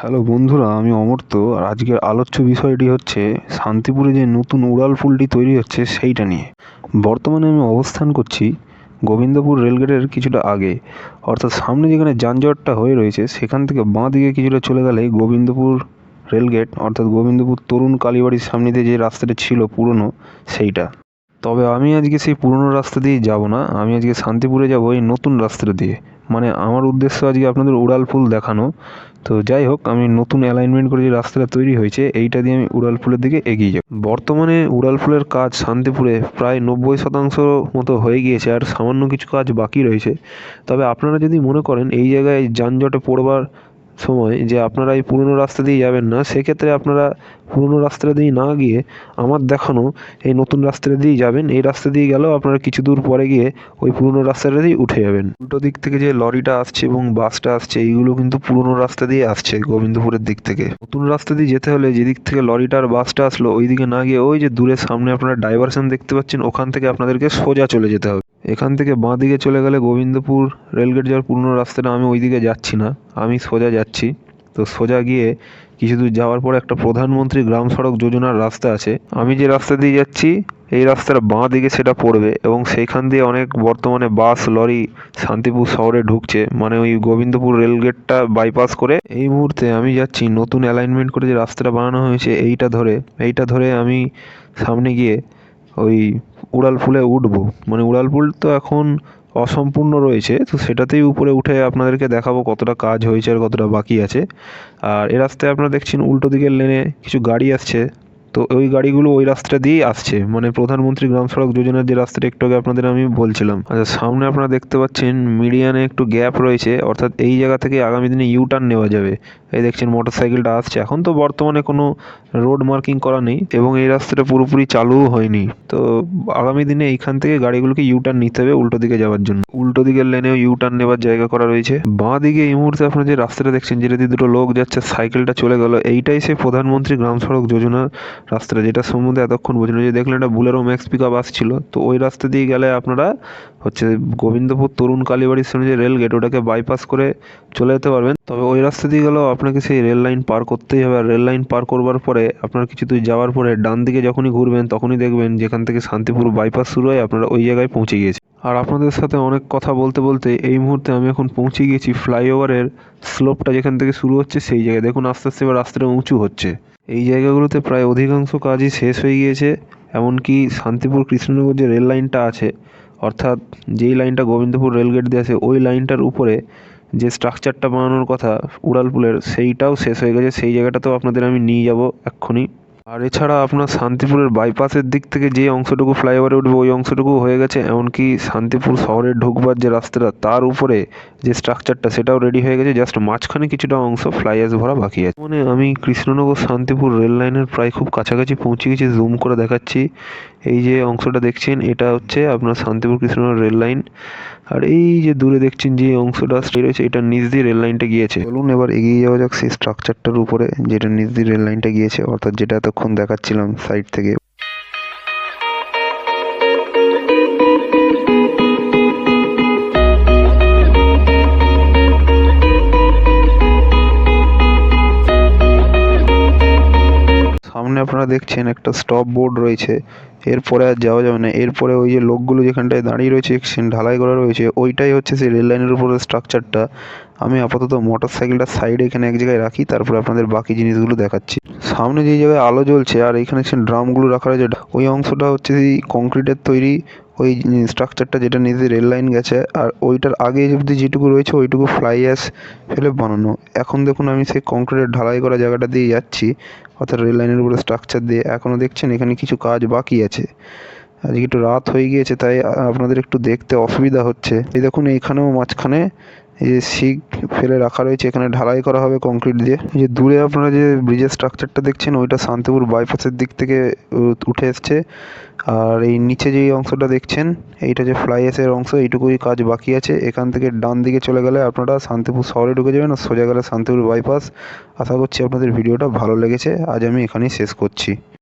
Hello বন্ধুরা, আমি অমর্ত্য। আর আজকের আলোচ্য বিষয়টি হচ্ছে শান্তিপুরে যে নতুন উড়ালপুলটি তৈরি হচ্ছে সেইটা নিয়ে। বর্তমানে আমি অবস্থান করছি গোবিন্দপুর রেলগেটের কিছুটা আগে, অর্থাৎ সামনে যেখানে যানজটটা হয়ে রয়েছে সেখান থেকে বাঁ দিকে কিছুটা চলে গেলেই গোবিন্দপুর রেলগেট, অর্থাৎ গোবিন্দপুর তরুণ কালীবাড়ির সামনে দিয়ে যে রাস্তাটা ছিল পুরনো সেইটা। তবে আমি আজকে সেই পুরনো রাস্তা দিয়ে যাব না, আমি আজকে শান্তিপুরে যাব এই নতুন রাস্তাটা দিয়ে। মানে আমার উদ্দেশ্য আজকে আপনাদের উড়ালপুল দেখানো। তো যাই হোক, আমি নতুন অ্যালাইনমেন্ট করে যে রাস্তাটা তৈরি হয়েছে এইটা দিয়ে আমি উড়ালপুলের দিকে এগিয়ে যাব। বর্তমানে উড়ালপুলের কাজ শান্তিপুরে প্রায় 90% মতো হয়ে গিয়েছে, আর সামান্য কিছু কাজ বাকি রয়েছে। তবে আপনারা যদি মনে করেন এই জায়গায় যানজটে পড়বার সময় যে আপনারা এই পুরনো রাস্তা দিয়ে যাবেন না, সেক্ষেত্রে আপনারা পুরনো রাস্তাটা দিয়ে না গিয়ে আমার দেখানো এই নতুন রাস্তাটা দিয়েই যাবেন। এই রাস্তা দিয়ে গেলেও আপনারা কিছু দূর পরে গিয়ে ওই পুরনো রাস্তাটা দিয়ে উঠে যাবেন। উল্টো দিক থেকে যে লরিটা আসছে এবং বাসটা আসছে এইগুলো কিন্তু পুরনো রাস্তা দিয়ে আসছে গোবিন্দপুরের দিক থেকে। নতুন রাস্তা দিয়ে যেতে হলে যেদিক থেকে লরিটা আর বাসটা আসলো ওই দিকে না গিয়ে ওই যে দূরে সামনে আপনারা ডাইভারশন দেখতে পাচ্ছেন, ওখান থেকে আপনাদেরকে সোজা চলে যেতে হবে। এখান থেকে বাঁ দিকে চলে গেলে গোবিন্দপুর রেলগেট যাওয়ার পুরনো রাস্তাটা, আমি ওই দিকে যাচ্ছি না, আমি সোজা যাচ্ছি। তো সোজা গিয়ে কিছু দূর যাওয়ার পর একটা প্রধানমন্ত্রী গ্রাম সড়ক যোজনার রাস্তা আছে, আমি যে রাস্তা দিয়ে যাচ্ছি এই রাস্তার বাঁ দিকে সেটা পড়বে, এবং সেইখান দিয়ে অনেক বর্তমানে বাস লরি শান্তিপুর শহরে ঢুকছে, মানে ওই গোবিন্দপুর রেলগেটটা বাইপাস করে। এই মুহূর্তে আমি যাচ্ছি নতুন অ্যালাইনমেন্ট করে যে রাস্তাটা বানানো হয়েছে এইটা ধরে আমি সামনে গিয়ে ওই উড়ালপুলে উঠবো। মানে উড়ালপুল তো এখন অসম্পূর্ণ রয়েছে, তো সেটাতেই উপরে উঠে আপনাদেরকে দেখাবো কতটা কাজ হয়েছে আর কতটা বাকি আছে। আর এই রাস্তায় আপনারা দেখছেন উল্টো দিকের লেনে কিছু গাড়ি আসছে, তো ওই গাড়িগুলো ওই রাস্তাটা দিয়েই আসছে, মানে প্রধানমন্ত্রী গ্রাম সড়ক যোজনার যে রাস্তাটা একটু আগে আপনাদের আমি বলছিলাম। আচ্ছা, সামনে আপনারা দেখতে পাচ্ছেন মিডিয়ানে একটু গ্যাপ রয়েছে, অর্থাৎ এই জায়গা থেকে আগামী দিনে ইউ টার্ন নেওয়া যাবে। এই দেখছেন মোটর সাইকেলটা আসছে, এখন তো বর্তমানে কোনো রোড মার্কিং করা নেই এবং এই রাস্তাটা পুরোপুরি চালুও হয়নি। তো আগামী দিনে এইখান থেকে গাড়িগুলোকে ইউ টার্ন নিতে হবে উল্টো দিকে যাওয়ার জন্য। উল্টো দিকের লেনেও ইউ টার্ন নেওয়ার জায়গা করা রয়েছে। বাঁ দিকে এই মুহূর্তে আপনারা যে রাস্তাটা দেখছেন যেটা দিয়ে দুটো লোক যাচ্ছে, সাইকেলটা চলে গেল, এইটাই সেই প্রধানমন্ত্রী গ্রাম সড়ক যোজনার রাস্তাটা, যেটা সম্বন্ধে এতক্ষণ বোঝেন। যে দেখলেন একটা বুলেরো ম্যাক্স পিক আপ আসছিল, তো ওই রাস্তা দিয়ে গেলে আপনারা হচ্ছে গোবিন্দপুর তরুণ কালীবাড়ির সামনে যে রেল গেট ওটাকে বাইপাস করে চলে যেতে পারবেন। তবে ওই রাস্তা দিয়ে গেলেও আপনাকে সেই রেল লাইন পার করতেই হবে, আর রেল লাইন পার করবার পরে আপনার কিছু দূর যাওয়ার পরে ডান দিকে যখনই ঘুরবেন তখনই দেখবেন যেখান থেকে শান্তিপুর বাইপাস শুরু হয় আপনারা ওই জায়গায় পৌঁছে গিয়েছে। আর আপনাদের সাথে অনেক কথা বলতে বলতে এই মুহূর্তে আমি এখন পৌঁছে গিয়েছি ফ্লাইওভারের স্লোপটা যেখান থেকে শুরু হচ্ছে সেই জায়গায়। দেখুন আস্তে আস্তে এবার রাস্তাটা উঁচু হচ্ছে। এই জায়গাগুলোতে প্রায় অধিকাংশ কাজই শেষ হয়ে গিয়েছে, এমনকি শান্তিপুর কৃষ্ণনগর যে রেল লাইনটা আছে, অর্থাৎ যেই লাইনটা গোবিন্দপুর রেলগেট দিয়ে আছে ওই লাইনটার উপরে যে স্ট্রাকচারটা বানানোর কথা উড়ালপুলের, সেইটাও শেষ হয়ে গেছে। সেই জায়গাটাতেও আপনাদের আমি নিয়ে যাব এক্ষুনি। আর এছাড়া আপনার শান্তিপুরের বাইপাসের দিক থেকে যে অংশটুকু ফ্লাইওভারে উঠবে ওই অংশটুকু হয়ে গেছে, এমনকি শান্তিপুর শহরে ঢুকবার যে রাস্তাটা তার উপরে যে স্ট্রাকচারটা সেটাও রেডি হয়ে গেছে, জাস্ট মাঝখানে কিছুটা অংশ ফ্লাইওভার ভরা বাকি আছে। মানে আমি কৃষ্ণনগর শান্তিপুর রেল লাইনের প্রায় খুব কাছাকাছি পৌঁছে গেছি, জুম করে দেখাচ্ছি। এই যে অংশটা দেখছেন এটা হচ্ছে আপনার শান্তিপুর কৃষ্ণনগর রেল লাইন, আর এই যে দূরে দেখছেন যে অংশটা রয়েছে এটার নিচ দিয়ে রেল লাইনটা গিয়েছে। চলুন এবার এগিয়ে যাওয়া যাক সেই স্ট্রাকচারটার উপরে যেটা নিচ দিয়ে রেল লাইনটা গিয়েছে, অর্থাৎ যেটা এতক্ষণ দেখাচ্ছিলাম সাইড থেকে। সামনে আপনারা দেখছেন একটা স্টপ বোর্ড রয়েছে, এরপরে আর যাওয়া যাবে না। এরপরে ওই যে লোকগুলো যেখানটায় দাঁড়িয়ে রয়েছে ঢালাই করা রয়েছে ওইটাই হচ্ছে সেই রেল লাইনের উপরে স্ট্রাকচারটা। আমি আপাতত মোটর সাইকেলটা সাইডে এখানে এক জায়গায় রাখি, তারপরে আপনাদের বাকি জিনিসগুলো দেখাচ্ছি। সামনে যেই জায়গায় আলো জ্বলছে আর এখানে ড্রামগুলো রাখা রয়েছে, ওই অংশটা হচ্ছে এই কংক্রিটের তৈরি ওই স্ট্রাকচারটা যেটা নিজে রেল লাইন গেছে, আর ওইটার আগে অবধি যেটুকু রয়েছে ওইটুকু ফ্লাই অ্যাশ ফেলে বানানো। এখন দেখুন আমি সেই কংক্রিটের ঢালাই করা জায়গাটা দিয়ে যাচ্ছি, অর্থাৎ রেল লাইনের উপরে স্ট্রাকচার দিয়ে। এখনও দেখছেন এখানে কিছু কাজ বাকি আছে, আজকে একটু রাত হয়ে গিয়েছে তাই আপনাদের একটু দেখতে অসুবিধা হচ্ছে। এই দেখুন এইখানেও মাঝখানে এই যে শিক ফেলে রাখা রয়েছে, এখানে ঢালাই করা হবে কংক্রিট দিয়ে। এই যে দূরে আপনারা যে ব্রিজের স্ট্রাকচারটা দেখছেন ওইটা শান্তিপুর বাইপাসের দিক থেকে উঠে এসছে, আর এই নিচে যেই অংশটা দেখছেন এইটা যে ফ্লাই অ্যাশের অংশ, এইটুকুই কাজ বাকি আছে। এখান থেকে ডান দিকে চলে গেলে আপনারা শান্তিপুর শহরে ঢুকে যাবেন, আর সোজা গেলে শান্তিপুর বাইপাস। আশা করছি আপনাদের ভিডিওটা ভালো লেগেছে, আজ আমি এখানেই শেষ করছি।